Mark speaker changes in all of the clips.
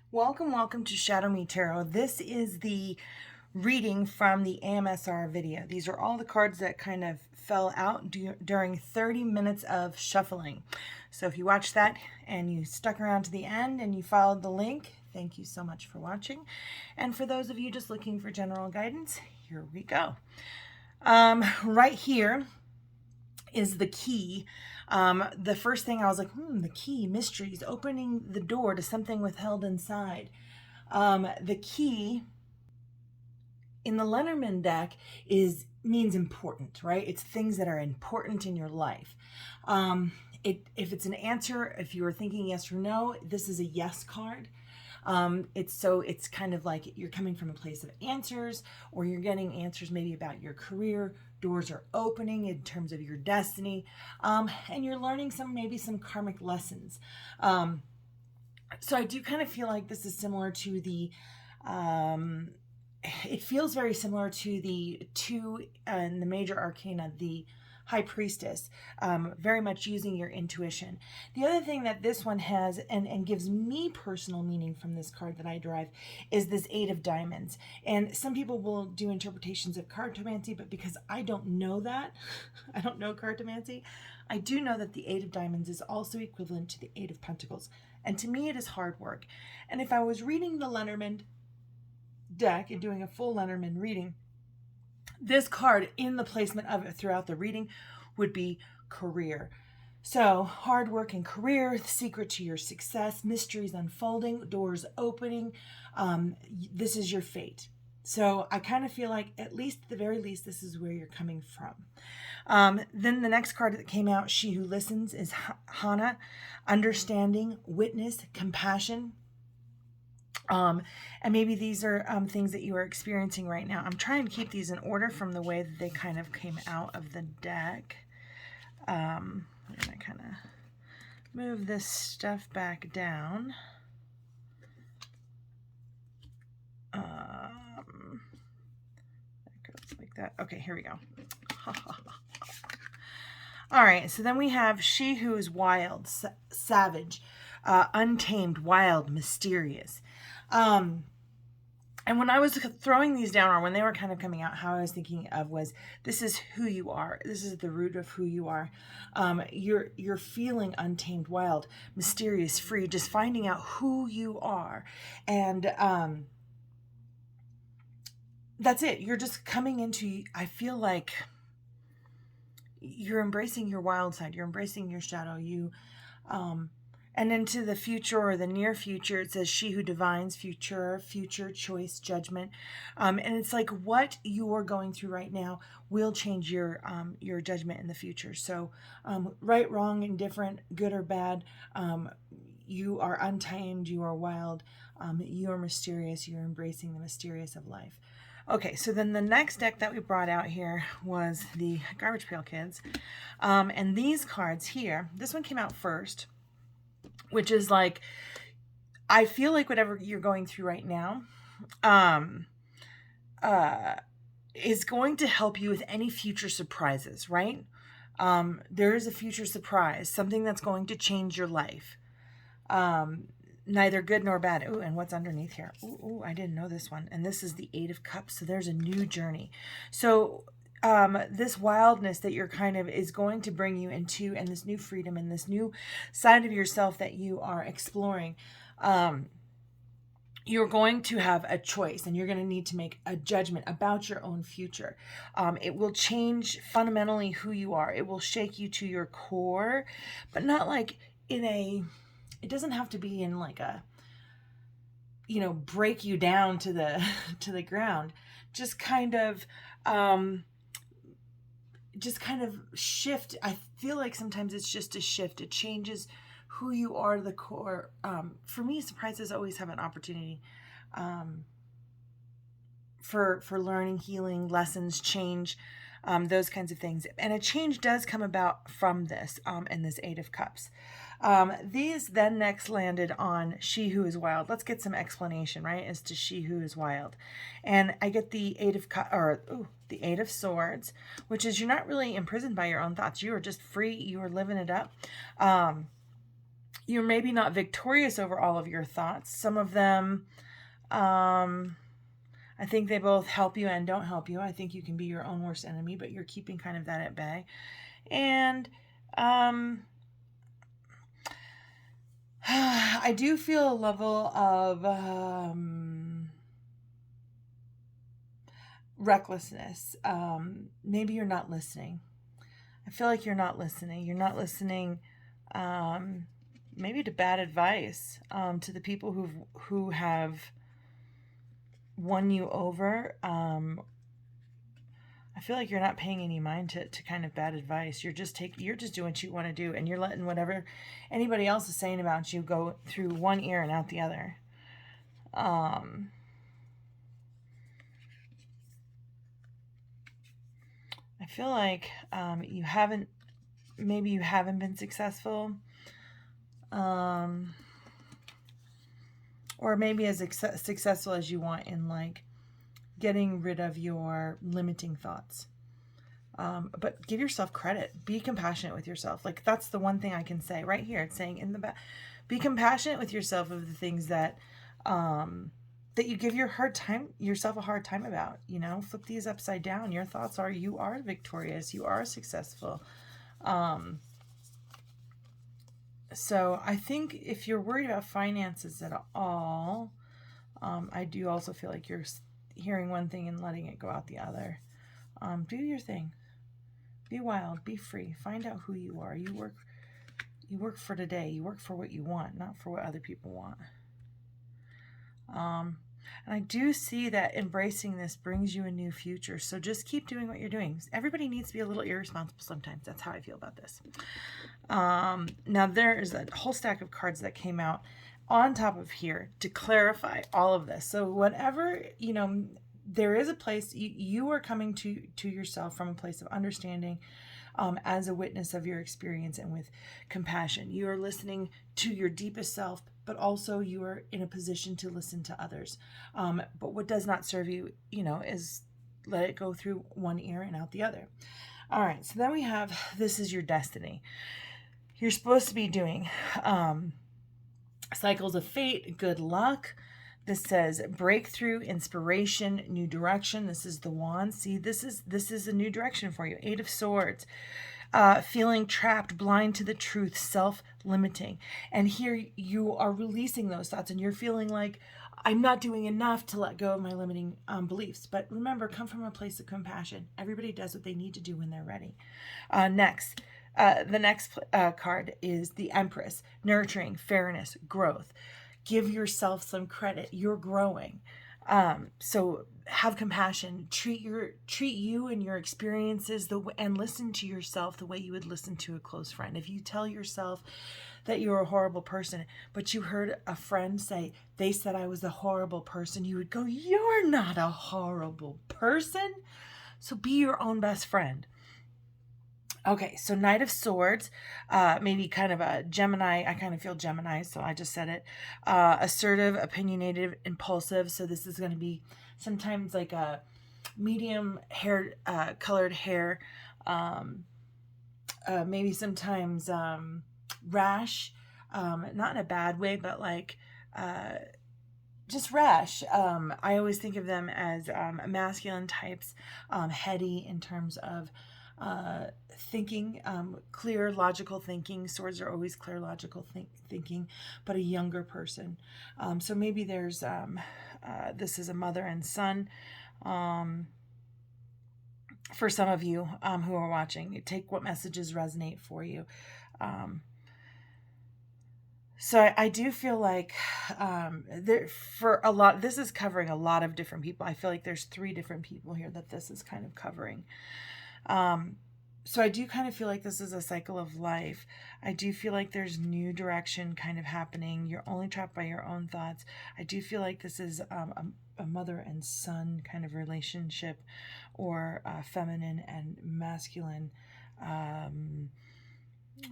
Speaker 1: Welcome to ShadowMeTarot. This is the reading from the AMSR video. These are all the cards that kind of fell out during 30 minutes of shuffling. So if you watched that and you stuck around to the end and you followed the link, thank you so much for watching. And for those of you just looking for general guidance, here we go. Right here is the key. The first thing I was like, the key, mysteries, opening the door to something withheld inside. The key in the Lenormand deck means important, right? It's things that are important in your life. If it's an answer, if you were thinking yes or no, this is a yes card. It's kind of like you're coming from a place of answers, or you're getting answers maybe about your career. Doors are opening in terms of your destiny, and you're learning maybe some karmic lessons. So I do kind of feel like this is similar to the it feels very similar to the two in the major arcana, the High Priestess, very much using your intuition. The other thing that this one has and gives me personal meaning from this card that I derive is this Eight of Diamonds. And some people will do interpretations of cartomancy, but because I don't know that, I don't know cartomancy, I do know that the Eight of Diamonds is also equivalent to the Eight of Pentacles. And to me, it is hard work. And if I was reading the Lenormand deck and doing a full Lenormand reading, this card in the placement of it throughout the reading would be career. So hard work and career, the secret to your success, mysteries unfolding, doors opening. This is your fate. So I kind of feel like, at least at the very least, this is where you're coming from. Then the next card that came out, She Who Listens, is Hana, understanding, witness, compassion. And maybe these are things that you are experiencing right now. I'm trying to keep these in order from the way that they kind of came out of the deck. I'm going to kind of move this stuff back down. That goes like that. Okay, here we go. All right, so then we have She Who is Wild, Savage, Untamed, Wild, Mysterious. And when I was throwing these down, or when they were kind of coming out, how I was thinking of was, this is who you are. This is the root of who you are. You're feeling untamed, wild, mysterious, free, just finding out who you are. And that's it. You're just coming into, I feel like you're embracing your wild side. You're embracing your shadow. And into the future, or the near future, it says She Who Divines, future choice, judgment. And it's like what you are going through right now will change your judgment in the future. So right, wrong, indifferent, good or bad, you are untamed, you are wild, you are mysterious, you're embracing the mysterious of life. Okay, so then the next deck that we brought out here was the Garbage Pail Kids. And these cards here, this one came out first, which is like, I feel like whatever you're going through right now is going to help you with any future surprises, right? There is a future surprise, something that's going to change your life. Neither good nor bad. Ooh, and what's underneath here? Ooh, I didn't know this one. And this is the Eight of Cups. So there's a new journey. So this wildness that you're kind of is going to bring you into, and this new freedom and this new side of yourself that you are exploring, you're going to have a choice, and you're going to need to make a judgment about your own future. It will change fundamentally who you are. It will shake you to your core, but not like it doesn't have to be in like a, break you down to the ground. Just kind of shift. I feel like sometimes it's just a shift. It changes who you are to the core. For me, surprises always have an opportunity for learning, healing, lessons, change, those kinds of things. And a change does come about from this and this Eight of Cups. These then next landed on She Who is Wild. Let's get some explanation, right, as to She Who is Wild. And I get the the Eight of Swords, which is you're not really imprisoned by your own thoughts. You are just free. You are living it up. you're maybe not victorious over all of your thoughts. Some of them, I think they both help you and don't help you. I think you can be your own worst enemy, but you're keeping kind of that at bay. And I do feel a level of recklessness. Maybe you're not listening. I feel like you're not listening. You're not listening maybe to bad advice, to the people who have won you over. I feel like you're not paying any mind to kind of bad advice. You're just doing what you want to do, and you're letting whatever anybody else is saying about you go through one ear and out the other. I feel like you haven't been successful, or maybe as successful as you want in like getting rid of your limiting thoughts. But give yourself credit. Be compassionate with yourself. Like, that's the one thing I can say right here. It's saying in the back, be compassionate with yourself of the things that that you give yourself a hard time about. You know, flip these upside down. Your thoughts are, you are victorious. You are successful. So I think if you're worried about finances at all, I do also feel like you're hearing one thing and letting it go out the other. Do your thing. Be wild. Be free. Find out who you are. You work for today. You work for what you want, not for what other people want. And I do see that embracing this brings you a new future. So just keep doing what you're doing. Everybody needs to be a little irresponsible sometimes. That's how I feel about this. Now there is a whole stack of cards that came out on top of here to clarify all of this. So whatever, you know, there is a place you are coming to yourself from a place of understanding, as a witness of your experience and with compassion. You are listening to your deepest self, but also you are in a position to listen to others. But what does not serve you, you know, is let it go through one ear and out the other. All right, so then we have, this is your destiny. You're supposed to be doing cycles of fate, good luck. This says breakthrough, inspiration, new direction. This is the wand. See, this is a new direction for you. 8 of Swords. Feeling trapped, blind to the truth, self-limiting. And here you are releasing those thoughts and you're feeling like, I'm not doing enough to let go of my limiting beliefs. But remember, come from a place of compassion. Everybody does what they need to do when they're ready. Next. The next card is the Empress. Nurturing, fairness, growth. Give yourself some credit. You're growing. So have compassion. Treat you and your experiences and listen to yourself the way you would listen to a close friend. If you tell yourself that you're a horrible person, but you heard a friend say, they said I was a horrible person, you would go, you're not a horrible person. So be your own best friend. Okay, so Knight of Swords, maybe kind of a Gemini. I kind of feel Gemini, so I just said it. Assertive, opinionated, impulsive. So this is going to be sometimes like a medium hair, colored hair. Maybe sometimes rash, not in a bad way, but like just rash. I always think of them as masculine types, heady in terms of thinking, clear, logical thinking. Swords are always clear, logical thinking, but a younger person. So maybe there's, this is a mother and son. For some of you who are watching, take what messages resonate for you. So I do feel like this is covering a lot of different people. I feel like there's 3 different people here that this is kind of covering. So I do kind of feel like this is a cycle of life. I do feel like there's new direction kind of happening. You're only trapped by your own thoughts. I do feel like this is a mother and son kind of relationship, or feminine and masculine.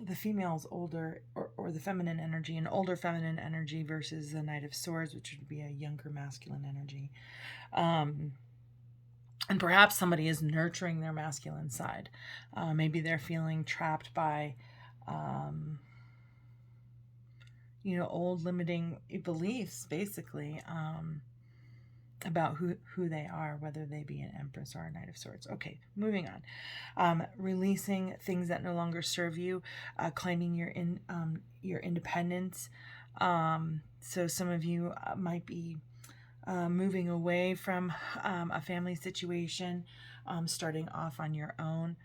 Speaker 1: The female's older, or the feminine energy, an older feminine energy versus the Knight of Swords, which would be a younger masculine energy. And perhaps somebody is nurturing their masculine side. Maybe they're feeling trapped by old limiting beliefs, basically, about who they are, whether they be an Empress or a Knight of Swords. Okay, moving on. Releasing things that no longer serve you, claiming your independence. So some of you might be moving away from a family situation, starting off on your own,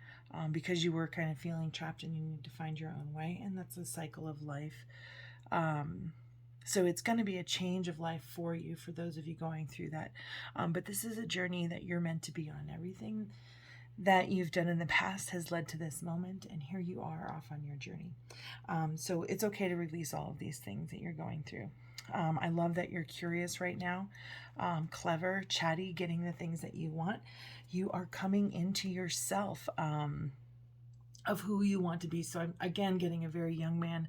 Speaker 1: because you were kind of feeling trapped and you need to find your own way, and that's a cycle of life. So it's going to be a change of life for you, for those of you going through that. But this is a journey that you're meant to be on. Everything that you've done in the past has led to this moment, and here you are off on your journey. So it's okay to release all of these things that you're going through. I love that you're curious right now, clever, chatty, getting the things that you want. You are coming into yourself, of who you want to be. So I'm again getting a very young man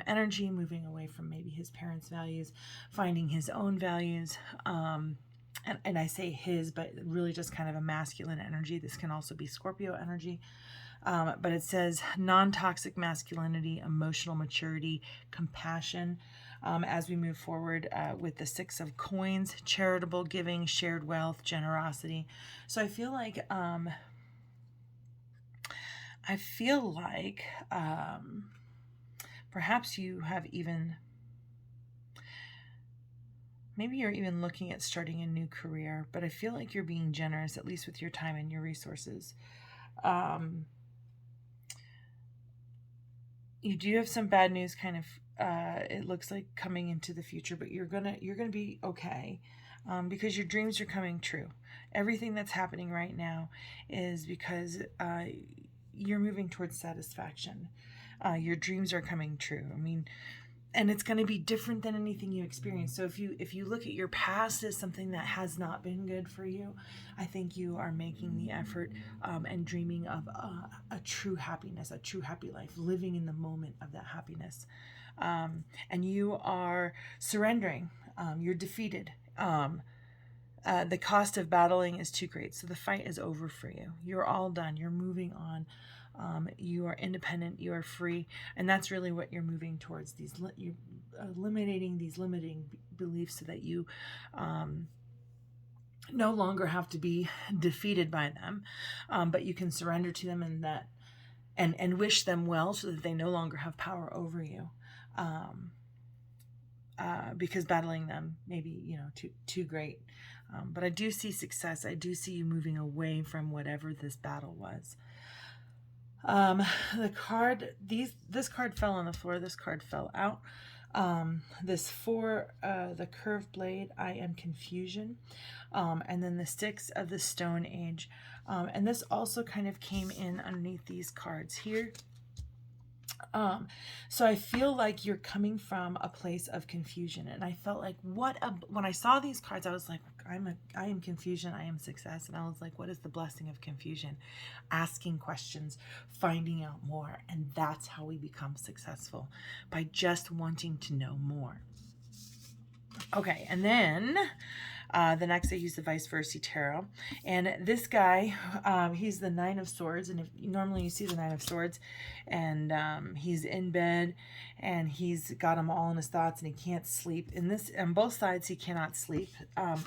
Speaker 1: energy, moving away from maybe his parents' values, finding his own values. And I say his, but really just kind of a masculine energy. This can also be Scorpio energy. But it says non-toxic masculinity, emotional maturity, compassion, as we move forward with the Six of Coins, charitable giving, shared wealth, generosity. So I feel like perhaps you have even, maybe you're even looking at starting a new career, but I feel like you're being generous, at least with your time and your resources. You do have some bad news kind of, it looks like, coming into the future, but you're gonna be okay, because your dreams are coming true. Everything that's happening right now is because you're moving towards satisfaction. Your dreams are coming true. I mean, and it's going to be different than anything you experience. So if you look at your past as something that has not been good for you, I think you are making the effort and dreaming of a true happiness, a true happy life, living in the moment of that happiness. And you are surrendering. You're defeated. The cost of battling is too great. So the fight is over for you. You're all done. You're moving on. You are independent. You are free. And that's really what you're moving towards. You're eliminating these limiting beliefs so that you no longer have to be defeated by them, but you can surrender to them and wish them well so that they no longer have power over you. Because battling them may be, too great. But I do see success. I do see you moving away from whatever this battle was. This card fell on the floor. This card fell out. This for the curved blade, I am confusion. And then the sticks of the Stone Age. And this also kind of came in underneath these cards here. So I feel like you're coming from a place of confusion, and I felt like when I saw these cards, I was like, I am confusion, I am success, and I was like, what is the blessing of confusion? Asking questions, finding out more, and that's how we become successful, by just wanting to know more. Okay, and then the next I use the Vice Versa Tarot, and this guy, he's the Nine of Swords, and normally you see the Nine of Swords, and he's in bed, and he's got them all in his thoughts, and he can't sleep. On both sides, he cannot sleep.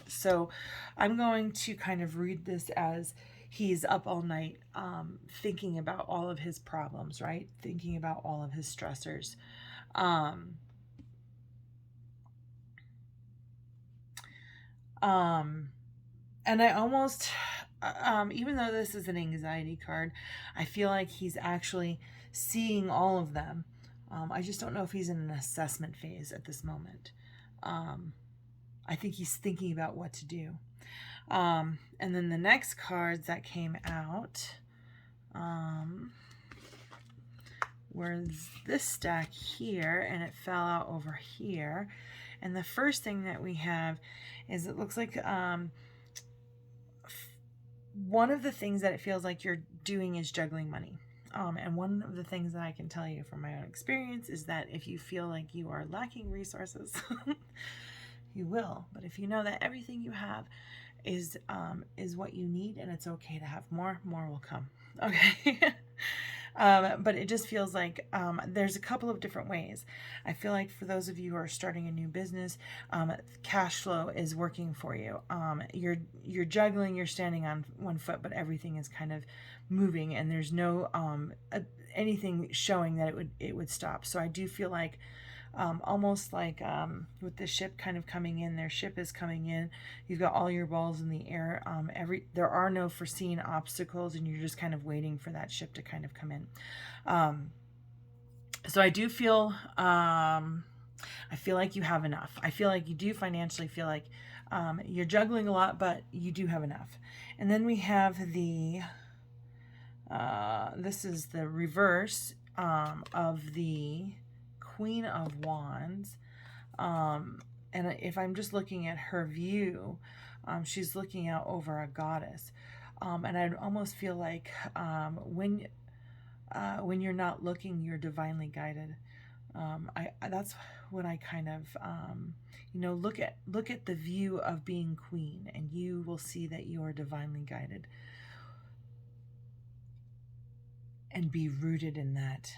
Speaker 1: So I'm going to kind of read this as he's up all night, thinking about all of his problems, right? Thinking about all of his stressors. And I almost, even though this is an anxiety card, I feel like he's actually seeing all of them. I just don't know if he's in an assessment phase at this moment. I think he's thinking about what to do. And then the next cards that came out were this stack here, and it fell out over here. And the first thing that we have is, it looks like one of the things that it feels like you're doing is juggling money. And one of the things that I can tell you from my own experience is that if you feel like you are lacking resources, you will. But if you know that everything you have is what you need, and it's okay to have more will come. Okay. But it just feels like there's a couple of different ways. I feel like for those of you who are starting a new business, cash flow is working for you. You're juggling, you're standing on one foot, but everything is kind of moving, and there's no anything showing that it would stop. So I do feel like almost like with the ship kind of coming in, their ship is coming in. You've got all your balls in the air. There are no foreseen obstacles, and you're just kind of waiting for that ship to kind of come in. So I do feel, I feel like you have enough. I feel like you do financially feel like you're juggling a lot, but you do have enough. And then we have the, this is the reverse of the Queen of Wands. And if I'm just looking at her view, she's looking out over a goddess. And I'd almost feel like when you're not looking, you're divinely guided. That's what I kind of, look at the view of being queen, and you will see that you are divinely guided. And be rooted in that.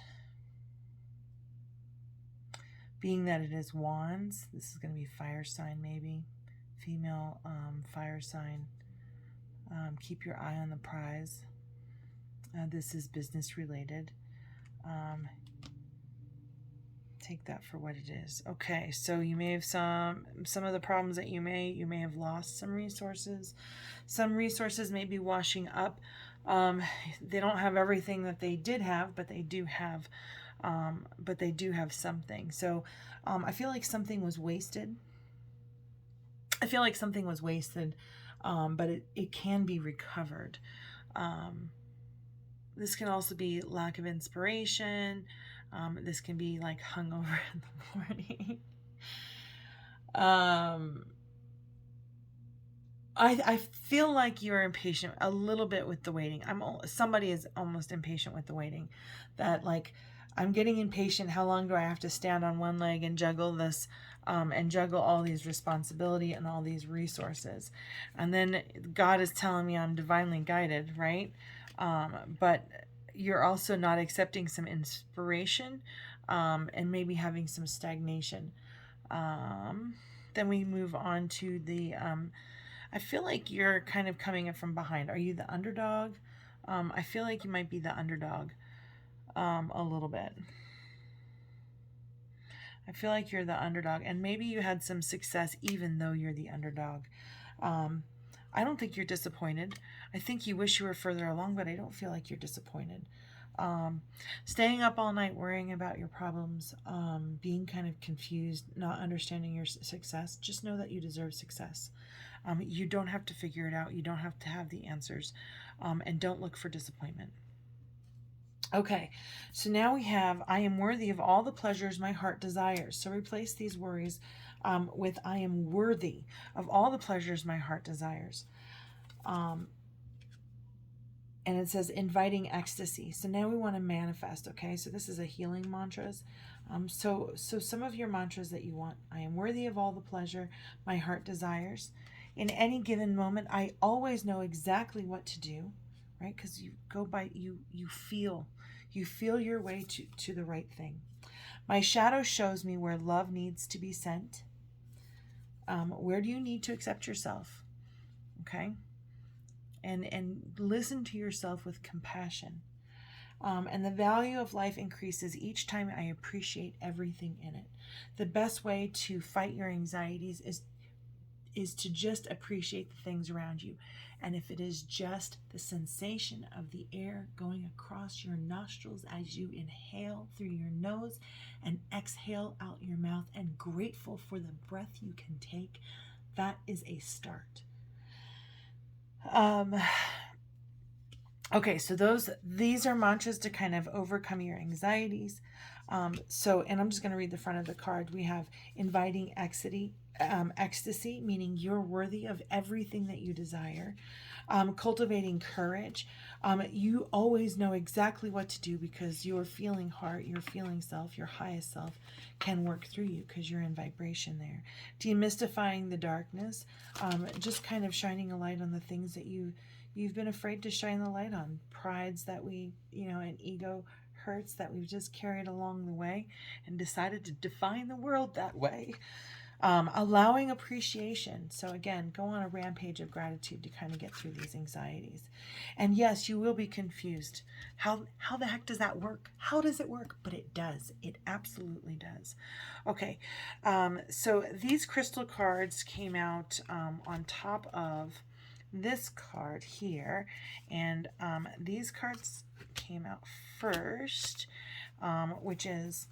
Speaker 1: Being that it is wands, this is going to be fire sign, maybe female fire sign. Keep your eye on the prize. This is business related. Take that for what it is. Okay, so you may have some of the problems that you may have lost some resources. Some resources may be washing up. They don't have everything that they did have, but they do have something. So I feel like something was wasted. But it can be recovered. This can also be lack of inspiration. This can be like hungover in the morning. I feel like you're impatient a little bit with the waiting. Somebody is almost impatient with the waiting. That like, I'm getting impatient. How long do I have to stand on one leg and juggle this, and juggle all these responsibility and all these resources? And then God is telling me I'm divinely guided, right? But you're also not accepting some inspiration, and maybe having some stagnation. Then we move on to the, I feel like you're kind of coming in from behind. Are you the underdog? I feel like you might be the underdog. A little bit. I feel like you're the underdog, and maybe you had some success even though you're the underdog. I don't think you're disappointed. I think you wish you were further along, but I don't feel like you're disappointed. Staying up all night worrying about your problems, being kind of confused, not understanding your success. Just know that you deserve success. You don't have to figure it out. You don't have to have the answers, and don't look for disappointment. Okay, so now we have, I am worthy of all the pleasures my heart desires. So replace these worries with I am worthy of all the pleasures my heart desires. And it says inviting ecstasy. So now we want to manifest, okay? So this is a healing mantras. So some of your mantras that you want, I am worthy of all the pleasure my heart desires. In any given moment, I always know exactly what to do, right? Because you go by, you feel your way to the right thing. My shadow shows me where love needs to be sent. Where do you need to accept yourself? Okay. And listen to yourself with compassion. And the value of life increases each time I appreciate everything in it. The best way to fight your anxieties is to just appreciate the things around you. And if it is just the sensation of the air going across your nostrils as you inhale through your nose and exhale out your mouth, and grateful for the breath you can take, that is a start. Okay, so these are mantras to kind of overcome your anxieties. And I'm just going to read the front of the card. We have inviting ecstasy, meaning you're worthy of everything that you desire. Cultivating courage. You always know exactly what to do because your feeling heart, your feeling self, your highest self can work through you because you're in vibration there. Demystifying the darkness. Just kind of shining a light on the things that you You've been afraid to shine the light on prides that we, and ego hurts that we've just carried along the way and decided to define the world that way. Allowing appreciation. So again, go on a rampage of gratitude to kind of get through these anxieties. And yes, you will be confused. How the heck does that work? How does it work? But it does. It absolutely does. Okay, so these crystal cards came out on top of this card here, and these cards came out first, which is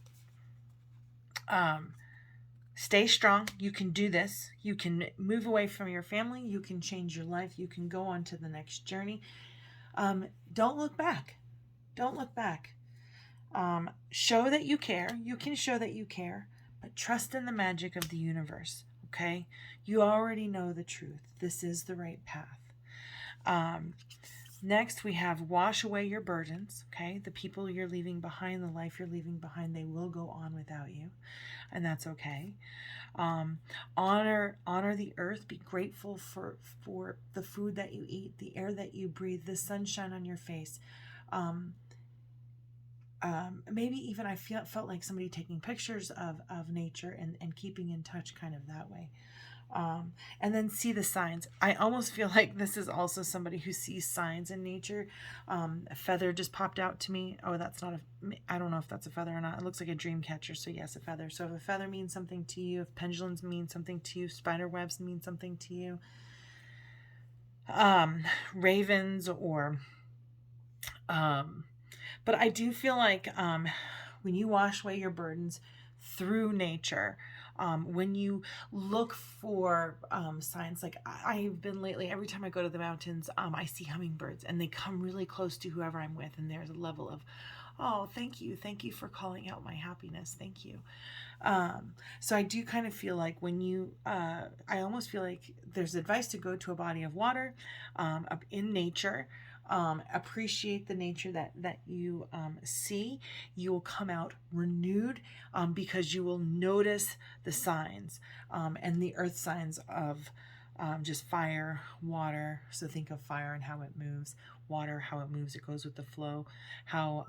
Speaker 1: stay strong. You can do this. You can move away from your family. You can change your life. You can go on to the next journey. Don't look back. Don't look back. Show that you care. You can show that you care, but trust in the magic of the universe. Okay? You already know the truth. This is the right path. Next, we have wash away your burdens. Okay? The people you're leaving behind, the life you're leaving behind, they will go on without you, and that's okay. Honor the earth. Be grateful for the food that you eat, the air that you breathe, the sunshine on your face. Maybe even I felt like somebody taking pictures of nature and keeping in touch kind of that way. And then see the signs. I almost feel like this is also somebody who sees signs in nature. A feather just popped out to me. Oh, that's not I don't know if that's a feather or not. It looks like a dream catcher. So yes, a feather. So if a feather means something to you, if pendulums mean something to you, spider webs mean something to you, ravens or, but I do feel like when you wash away your burdens through nature, when you look for signs, like I've been lately, every time I go to the mountains, I see hummingbirds and they come really close to whoever I'm with. And there's a level of, oh, thank you. Thank you for calling out my happiness. Thank you. So I do kind of feel like when you, I almost feel like there's advice to go to a body of water in nature. Appreciate the nature that you see. You will come out renewed because you will notice the signs and the earth signs of just fire, water. So think of fire and how it moves, water, how it moves, it goes with the flow, how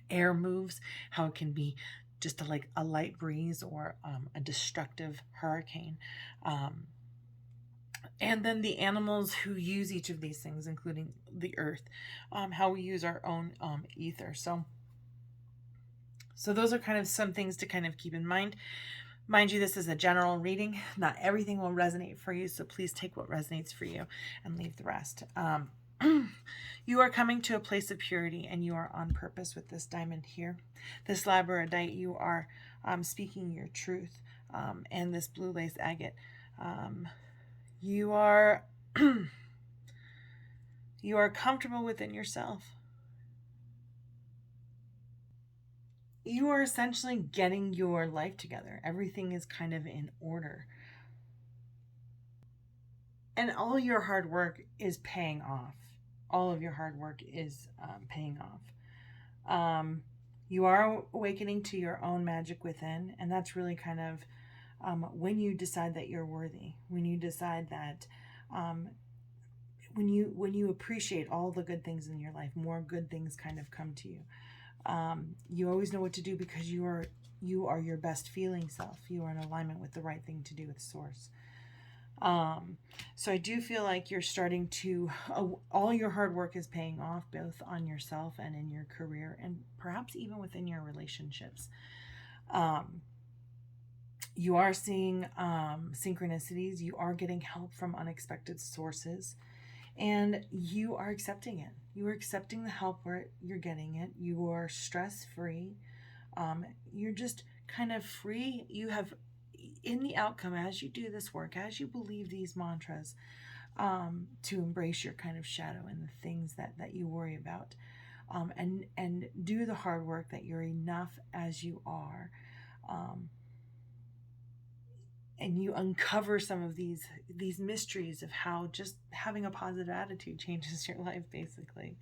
Speaker 1: air moves, how it can be just like a light breeze or a destructive hurricane. And then the animals who use each of these things, including the earth, how we use our own ether. So those are kind of some things to kind of keep in mind. Mind you, this is a general reading. Not everything will resonate for you, so please take what resonates for you and leave the rest. You are coming to a place of purity, and you are on purpose with this diamond here. This labradorite, you are speaking your truth, and this blue lace agate. You are you are comfortable within yourself. You are essentially getting your life together. Everything is kind of in order. And all your hard work is paying off. All of your hard work is paying off. You are awakening to your own magic within, and that's really kind of when you decide that you're worthy, when you decide that when you appreciate all the good things in your life, more good things kind of come to you. You always know what to do because you are your best feeling self. You are in alignment with the right thing to do with source. So I do feel like you're starting to, all your hard work is paying off, both on yourself and in your career, and perhaps even within your relationships. You are seeing synchronicities. You are getting help from unexpected sources, and you are accepting it. You are accepting the help where you're getting it. You are stress-free. You're just kind of free. You have, in the outcome, as you do this work, as you believe these mantras, to embrace your kind of shadow and the things that you worry about, and do the hard work that you're enough as you are. And you uncover some of these mysteries of how just having a positive attitude changes your life, basically.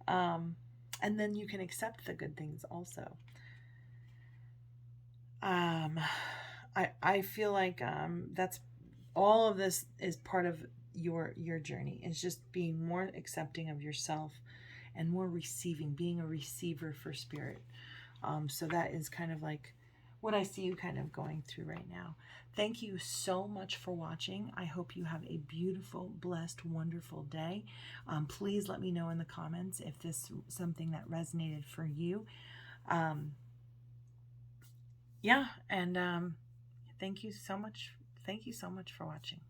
Speaker 1: And then you can accept the good things also. I feel like that's all of this is part of your journey. It's just being more accepting of yourself and more receiving, being a receiver for spirit. So that is kind of like what I see you kind of going through right now. Thank you so much for watching. I hope you have a beautiful, blessed, wonderful day. Please let me know in the comments if this is something that resonated for you. Yeah, and thank you so much. Thank you so much for watching.